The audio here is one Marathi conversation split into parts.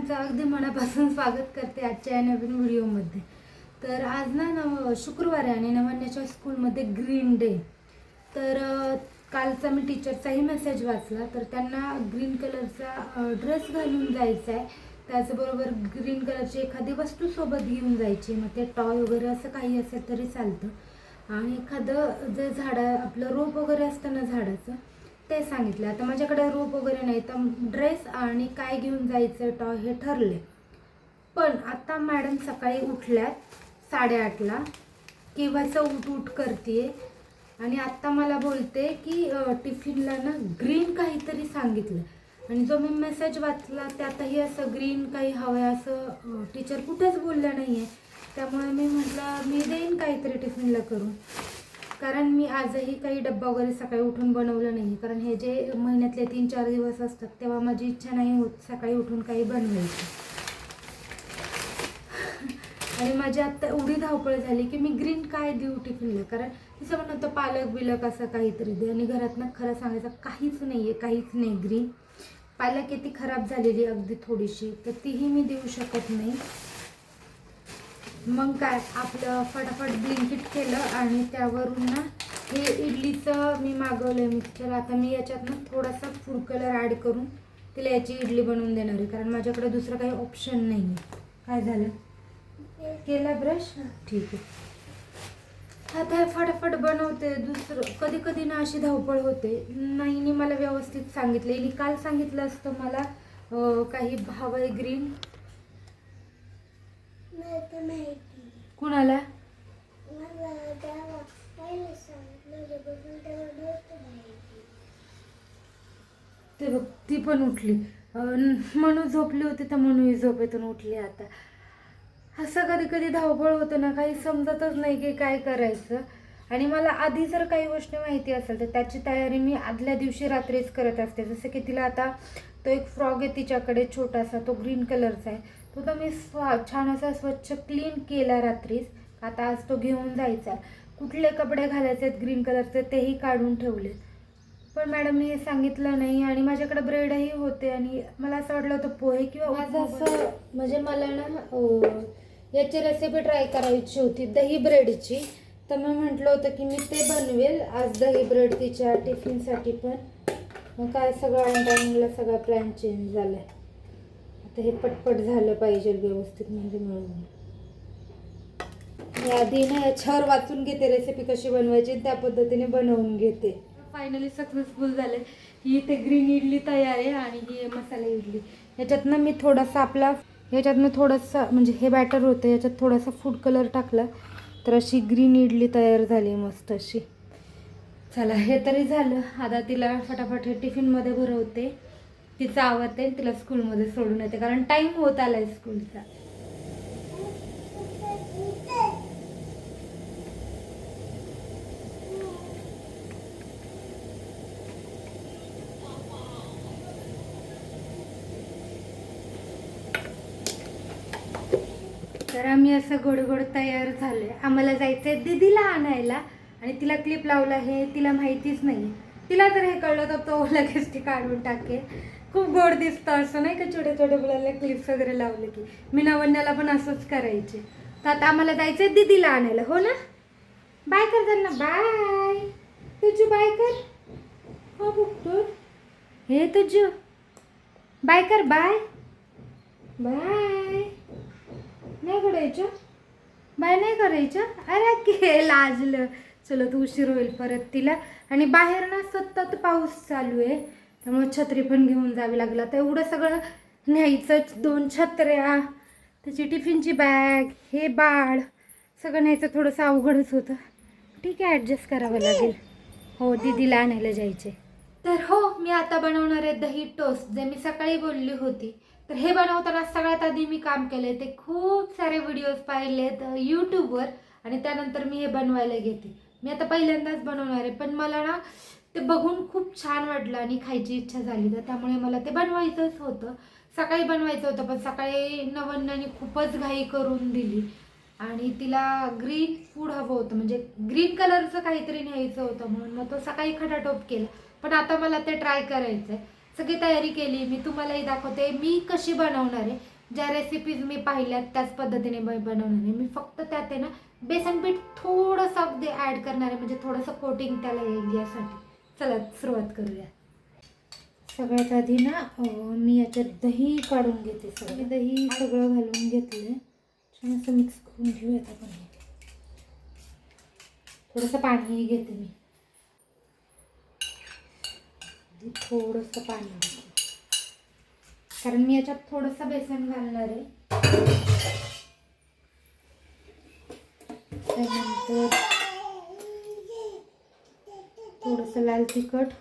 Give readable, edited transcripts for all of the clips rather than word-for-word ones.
सगळ्यांचं अगदी मनापासून स्वागत करते आजच्या या नवीन व्हिडिओमध्ये। तर आज ना शुक्रवार आहे आणि नवन्याच्या स्कूलमध्ये ग्रीन डे। तर कालचा मी टीचरचाही मेसेज वाचला, तर त्यांना ग्रीन कलरचा ड्रेस घालून जायचा आहे। त्याचबरोबर ग्रीन कलरची एखादी वस्तू सोबत घेऊन जायची, मग ते टॉय वगैरे असं काही असेल तरी चालतं। आणि एखादं जे आपलं रोप वगैरे असतं ना झाडाचं, ते सांगितलं। आता माझ्याकडे रोप वगैरे नाही, तर ड्रेस आणि काय घेऊन जायचं टॉय हे ठरले। पण आता मॅडम सकाळी उठल्यात 8:30ला, केव्हाचं उठ करते आणि आत्ता मला बोलते की टिफिनला ना ग्रीन काहीतरी सांगितलं। आणि जो मी मेसेज वाचला त्यातही असं ग्रीन काही हवं असं टीचर कुठेच बोललं नाही आहे। त्यामुळे मी म्हटलं मी देईन काहीतरी टिफिनला करून, कारण मी आजही काही डब्बा वगैरे सकाळी उठून बनवलं नाही। कारण हे जे महिन्यातले 3-4 दिवस असतात तेव्हा माझी इच्छा नाही होत सकाळी उठून काही बनवायची। आणि माझी आत्ता एवढी धावपळ झाली की मी ग्रीन काय देऊ टिफिनला, कारण तिचं म्हणणं होतं पालक बिलक असं काहीतरी दे। आणि घरात ना खरं सांगायचं काहीच नाही आहे, काहीच नाही ग्रीन। पालक ती खराब झालेली अगदी थोडीशी, तर तीही मी देऊ शकत नाही। मग काय आपलं फटाफट ब्लिंकिट केलं आणि त्यावरून ना हे इडलीचं मी मागवलं मिक्सचर। आता मी याच्यात ना थोडासा फूड कलर ॲड करून तिला याची इडली बनवून देणार आहे, कारण माझ्याकडे दुसरं काही ऑप्शन नाही आहे। काय झालं, केला ब्रश? ठीक आहे। आता हे फटाफट बनवते। दुसरं कधी कधी ना अशी धावपळ होते, नाही मला व्यवस्थित सांगितलं। आणि काल सांगितलं असतं मला काही भाव आहे ग्रीन, कुणाला ते बघ ती पण उठली। म्हणून झोपली होती तर म्हणून झोपेतून उठली। आता असं कधी कधी धावपळ होतं ना, काही समजतच नाही की काय करायचं। आणि मला आधी जर काही गोष्टी माहिती असेल तर त्याची तयारी मी आदल्या दिवशी रात्रीच करत असते। जसं की तिला आता तो एक फ्रॉक आहे तिच्याकडे छोटासा, तो ग्रीन कलरचा आहे, तो तर मी छान असा स्वच्छ क्लीन केला रात्रीच। आता आज तो घेऊन जायचा। कुठले कपडे घालायचे आहेत ग्रीन कलरचे तेही काढून ठेवले, पण मॅडमने हे सांगितलं नाही। आणि माझ्याकडे ब्रेडही होते आणि मला असं वाटलं होतं पोहे किंवा माझं असं म्हणजे मला ना याची रेसिपी ट्राय करायची होती दही ब्रेडची। तर मी म्हटलं होतं की मी ते बनवेल आज दही ब्रेड तिच्या टिफिनसाठी। पण मग काय सगळं टायमिंगला सगळा प्लॅन चेंज झाला आहे। आता हे पटपट झालं पाहिजे व्यवस्थित, म्हणजे मिळून मी आधी ना याच्यावर वाचून घेते रेसिपी कशी बनवायची, त्या पद्धतीने बनवून घेते। फायनली सक्सेसफुल झाले। ही इथे ग्रीन इडली तयार आहे आणि ही मसाला इडली। याच्यातनं मी थोडासा म्हणजे हे बॅटर होतं, याच्यात थोडासा फूड कलर टाकला तर अशी ग्रीन इडली तयार झाली मस्त अशी। चला हे तरी झालं। आता तिला फटाफट हे टिफिनमध्ये भरवते, तिचं आवडते, तिला स्कूलमध्ये सोडून येते, कारण टाईम होत आलाय स्कूलचा। तर आम्ही असं गोड गोड तयार झाले। आम्हाला जायचं आहे दीदीला आणायला आणि तिला क्लिप लावला हे तिला माहितीच नाही। तिला जर हे कळलं तर तो लगेच ती काढून टाकेल। खूप गोड दिसतं असं नाही का, छोटे छोटे मुलांना क्लिप्स वगैरे लावले की। मी नवन्याला पण असंच करायचे। तर आता आम्हाला जायचं आहे दीदीला आणायला, हो ना? बाय कर त्यांना, बाय तुझू, बाय कर। हो बघतो हे तुझू, बाय कर, बाय बाय। नाही करायचं, बाय नाही करायचं, अरे के लाजलं। चलो तू उशीर होईल परत तिला। आणि बाहेर ना सतत पाऊस चालू आहे, त्यामुळे छत्री पण घेऊन जावी लागलं। तर एवढं सगळं न्यायचं, 2 छत्र्या, त्याची टिफिनची बॅग, हे बाळ सगळं न्यायचं थोडंसं अवघडच होतं। ठीक आहे, ॲडजस्ट करावं लागेल। हो दीदीला आणायला जायचे। तर हो मी आता बनवणार आहे दही टोस्ट, जे मी सकाळी बोलली होती। तर हे बनवताना सगळ्यात आधी मी काम केलंय ते खूप सारे व्हिडिओज पाहिलेत यूट्यूबवर, आणि त्यानंतर मी हे बनवायला घेते। मी आता पहिल्यांदाच बनवणार आहे, पण मला ना ते बघून खूप छान वाटलं आणि खायची इच्छा झाली, तर त्यामुळे मला ते बनवायचंच होतं। सकाळी बनवायचं होतं, पण सकाळी नवन्याने खूपच घाई करून दिली आणि तिला ग्रीन फूड हवं होतं, म्हणजे ग्रीन कलरचं काहीतरी न्यायचं होतं, म्हणून मग तो सकाळी खटाटोप केला। पण आता मला ते ट्राय करायचं आहे। सगळी तयारी केली मी, तुम्हालाही दाखवते मी कशी बनवणार आहे। ज्या रेसिपीज मी पाहिल्यात त्याच पद्धतीने बनवणार आहे मी. फक्त त्यात आहे ना बेसन पीठ थोडंसं अगदी ॲड करणार आहे, म्हणजे थोडंसं कोटिंग त्याला येईल यासाठी. चला सुरुवात करूया. सगळ्यात आधी ना मी याच्यात दही काढून घेते. सगळं दही सगळं घालून घेतलं, छान असं मिक्स करून घेऊयात आपण. थोडंसं पाणीही घेते मी, थोडंसं पाणी घेते कारण मी याच्यात थोडंसं बेसन घालणार आहे. त्यानंतर थोडंसं लाल तिखट,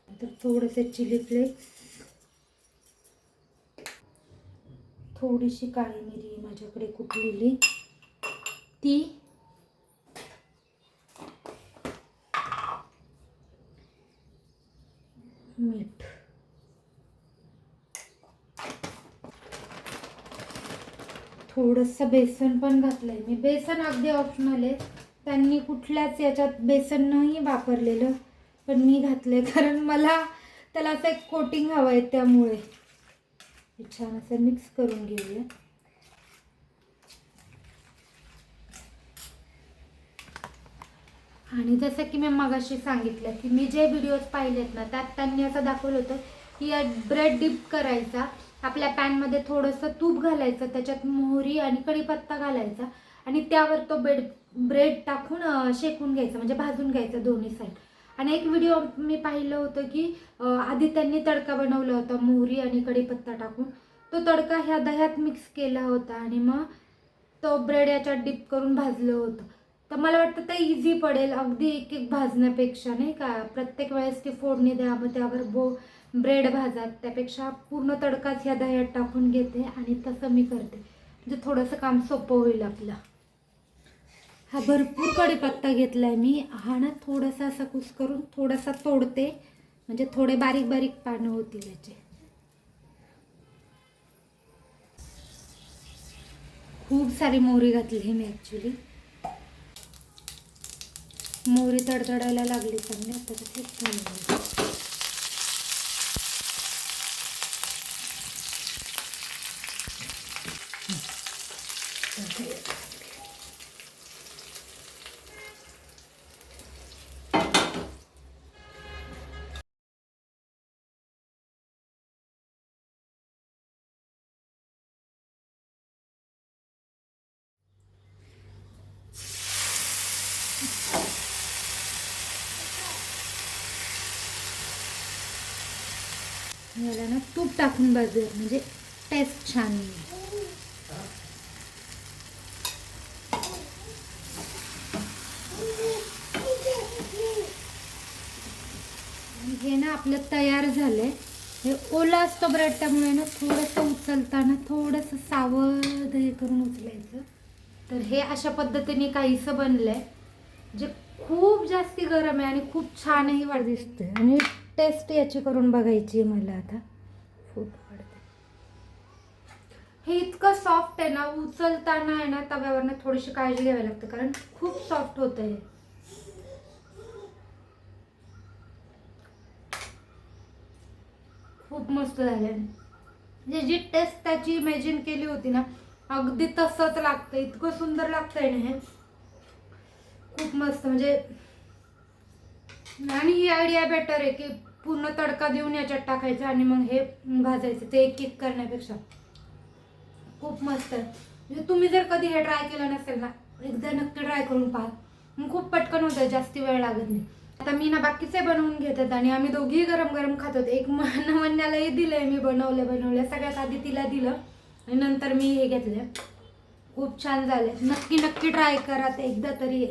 नंतर थोडेसे चिली फ्लेक्स, थोडीशी काळी मिरी माझ्याकडे कुटलेली ती, मीठ, थोडंसं बेसन पण घातलंय मी. बेसन अगदी ऑप्शनल आहे, त्यांनी कुठल्याच याच्यात बेसन नाही वापरलेलं, पण मी घातलंय कारण मला त्याला असं एक कोटिंग हवं आहे, त्यामुळे. छान असं मिक्स करून घेऊया. आणि जसं की मी मगाशी सांगितलं की मी जे व्हिडिओज पाहिलेत ना त्यात त्यांनी असं दाखवलं होतं की या ब्रेड डिप करायचा, आपल्या पॅनमध्ये थोडंसं तूप घालायचं, त्याच्यात मोहरी आणि कढीपत्ता घालायचा आणि त्यावर तो ब्रेड टाकून शेकून घ्यायचा, म्हणजे भाजून घ्यायचा दोन्ही साईड. आणि एक व्हिडिओ मी पाहिलं होतं की आधी त्यांनी तडका बनवला होता मोहरी आणि कढीपत्ता टाकून, तो तडका ह्या दह्यात मिक्स केला होता आणि मग तो ब्रेड याच्यात डिप करून भाजलं होतं. तर मला वाटतं ते इझी पडेल अगदी एक एक भाजण्यापेक्षा, नाही का. प्रत्येक वेळेस ती फोडणी द्या मग त्यावर ब्रेड भाजा, त्यापेक्षा पूर्ण तडकाच ह्या दह्यात टाकून घेते आणि तसं मी करते, म्हणजे थोडंसं काम सोपं होईल आपलं. हा भरपूर कढीपत्ता घेतलाय मी. हा ना थोडासा असा कुस करून थोडासा तोडते, म्हणजे थोडे बारीक बारीक पानं होतील याचे. खूप सारी मोहरी घातली मी ॲक्च्युली. मोहरी तडतडायला लागली चांगली, आता खूप छान. याला ना तूप टाकून भाजूया, म्हणजे टेस्ट छान येईल. हे ना आपलं तयार झालंय. हे ओला असतो ब्रेड, त्यामुळे ना थोडंसं उचलताना थोडंसं सावध हे करून उचलायचं. तर हे अशा पद्धतीने काहीसं बनलंय, जे खूप जास्ती गरम आहे आणि खूप छानही वाढ दिसते. आणि टेस्ट याची करून बघायची आहे मला आता. फोटो काढते. हे इतकं सॉफ्ट आहे ना, उचलताना आहे ना तव्यावरनं थोडीशी काळजी घ्यावी लागते कारण खूप सॉफ्ट होतं हे. खूप मस्त झाले, म्हणजे जी टेस्ट त्याची इमॅजिन केली होती ना अगदी तसंच लागतं. इतकं सुंदर लागतंय ना हे, खूप मस्त. म्हणजे आणि ही आयडिया बेटर आहे की पूर्ण तडका देऊन याच्यात टाकायचं आणि मग हे भाजायचं, ते एक एक करण्यापेक्षा. खूप मस्त आहे. म्हणजे तुम्ही जर कधी हे ट्राय केलं नसेल ना, एकदा नक्की ट्राय करून पहा. खूप पटकन होतं, जास्ती वेळ लागत नाही. आता मी ना बाकीचे बनवून घेतात आणि आम्ही दोघीही गरम गरम खात होते. एक नवन्यालाही दिलंय मी बनवल्या. सगळ्यात आधी तिला दिलं आणि नंतर मी हे घेतलं. खूप छान झाले. नक्की नक्की ट्राय करा ते एकदा तरी.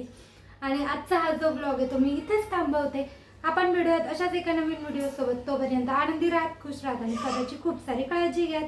आणि आजचा हा जो ब्लॉग आहे तो मी इथेच थांबवते. आपण भेटूयात अशाच एका नवीन व्हिडिओ सोबत. तोपर्यंत आनंदी राहा, खुश राहा आणि स्वतःची खूप सारी काळजी घ्या.